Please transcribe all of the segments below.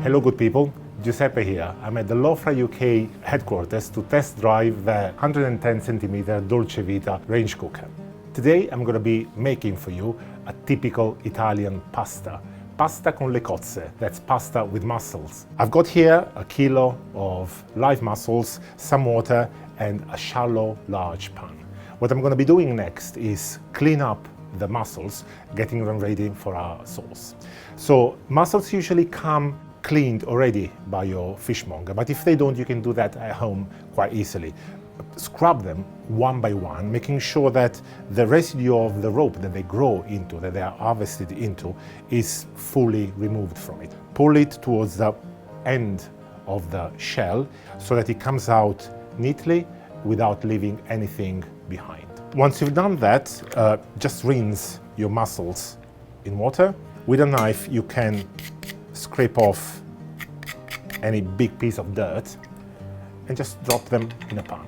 Hello good people, Giuseppe here. I'm at the Lofra UK headquarters to test drive the 110cm Dolcevita range cooker. Today I'm going to be making for you a typical Italian pasta. Pasta con le cozze, that's pasta with mussels. I've got here a kilo of live mussels, some water and a shallow large pan. What I'm going to be doing next is clean up the mussels, getting them ready for our sauce. So mussels usually come cleaned already by your fishmonger, but if they don't, you can do that at home quite easily. Scrub them one by one, making sure that the residue of the rope that they grow into, that they are harvested into, is fully removed from it. Pull it towards the end of the shell so that it comes out neatly without leaving anything behind. Once you've done that, just rinse your mussels in water. With a knife, you can scrape off any big piece of dirt and just drop them in a pan.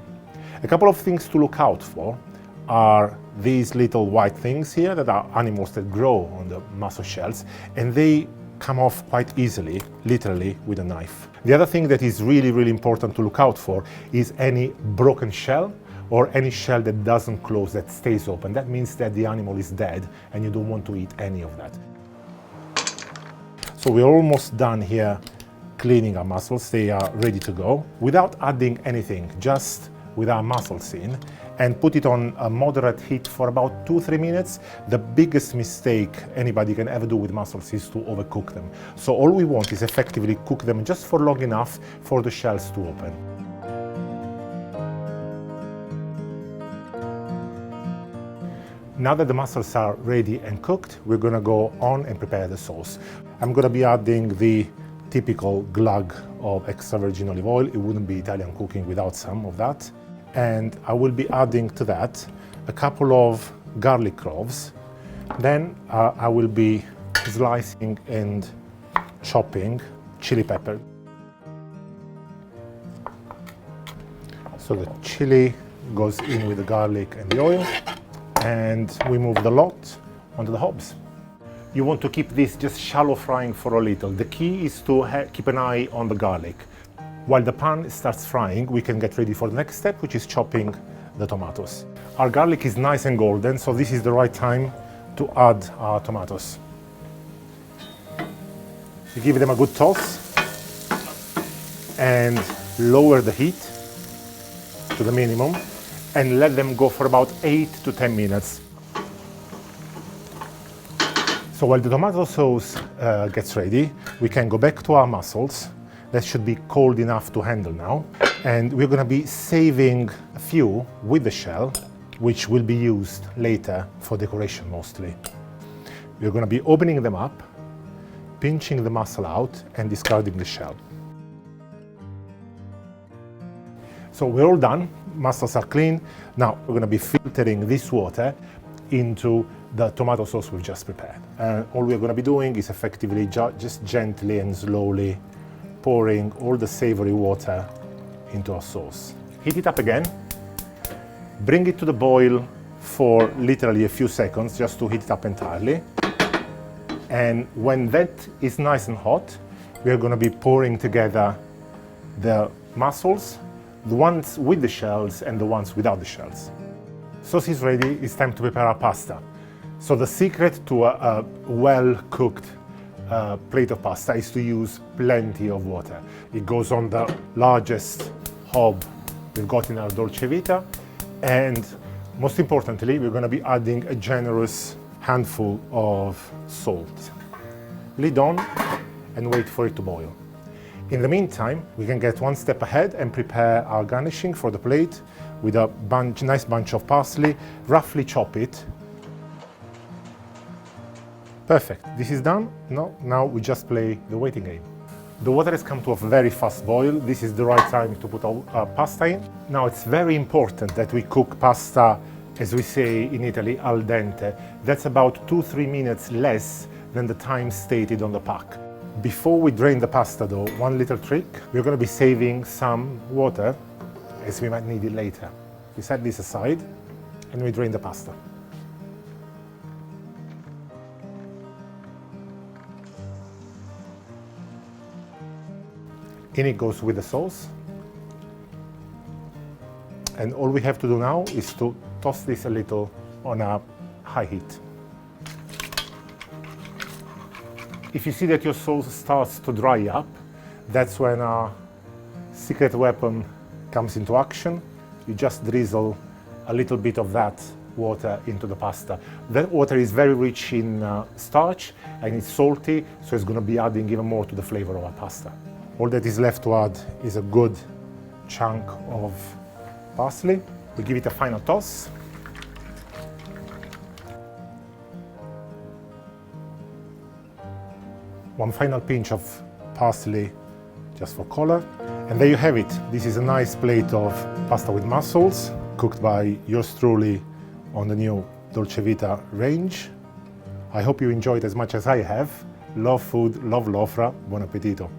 A couple of things to look out for are these little white things here that are animals that grow on the mussel shells, and they come off quite easily, literally with a knife. The other thing that is really important to look out for is any broken shell or any shell that doesn't close, that stays open. That means that the animal is dead and you don't want to eat any of that. So we're almost done here cleaning our mussels. They are ready to go without adding anything, just with our mussels in, and put it on a moderate heat for about 2-3 minutes. The biggest mistake anybody can ever do with mussels is to overcook them. So all we want is effectively cook them just for long enough for the shells to open. Now that the mussels are ready and cooked, we're going to go on and prepare the sauce. I'm going to be adding the typical glug of extra virgin olive oil. It wouldn't be Italian cooking without some of that. And I will be adding to that a couple of garlic cloves. Then I will be slicing and chopping chili pepper. So the chili goes in with the garlic and the oil, and we move the lot onto the hobs. You want to keep this just shallow frying for a little. The key is to keep an eye on the garlic. While the pan starts frying, we can get ready for the next step, which is chopping the tomatoes. Our garlic is nice and golden, so this is the right time to add our tomatoes. You give them a good toss and lower the heat to the minimum and let them go for about 8 to 10 minutes. So while the tomato sauce gets ready, we can go back to our mussels. That should be cold enough to handle now. And we're going to be saving a few with the shell, which will be used later for decoration mostly. We're going to be opening them up, pinching the mussel out and discarding the shell. So we're all done. Mussels are clean. Now we're going to be filtering this water into the tomato sauce we've just prepared. And all we're going to be doing is effectively just gently and slowly pouring all the savory water into our sauce. Heat it up again. Bring it to the boil for literally a few seconds just to heat it up entirely. And when that is nice and hot, we're going to be pouring together the mussels, the ones with the shells and the ones without the shells. Sauce is ready. It's time to prepare our pasta. So the secret to a well-cooked plate of pasta is to use plenty of water. It goes on the largest hob we've got in our Dolcevita, and most importantly, we're going to be adding a generous handful of salt. Lid on and wait for it to boil. In the meantime, we can get one step ahead and prepare our garnishing for the plate with a nice bunch of parsley. Roughly chop it. Perfect. This is done. Now we just play the waiting game. The water has come to a very fast boil. This is the right time to put our pasta in. Now it's very important that we cook pasta, as we say in Italy, al dente. That's about 2-3 minutes less than the time stated on the pack. Before we drain the pasta though, one little trick. We're going to be saving some water as we might need it later. We set this aside and we drain the pasta. In it goes with the sauce. And all we have to do now is to toast this a little on a high heat. If you see that your sauce starts to dry up, that's when our secret weapon comes into action. You just drizzle a little bit of that water into the pasta. That water is very rich in starch and it's salty, so it's going to be adding even more to the flavor of our pasta. All that is left to add is a good chunk of parsley. We give it a final toss. One final pinch of parsley just for color. And there you have it. This is a nice plate of pasta with mussels, cooked by yours truly on the new Dolcevita range. I hope you enjoyed as much as I have. Love food, love Lofra. Buon appetito.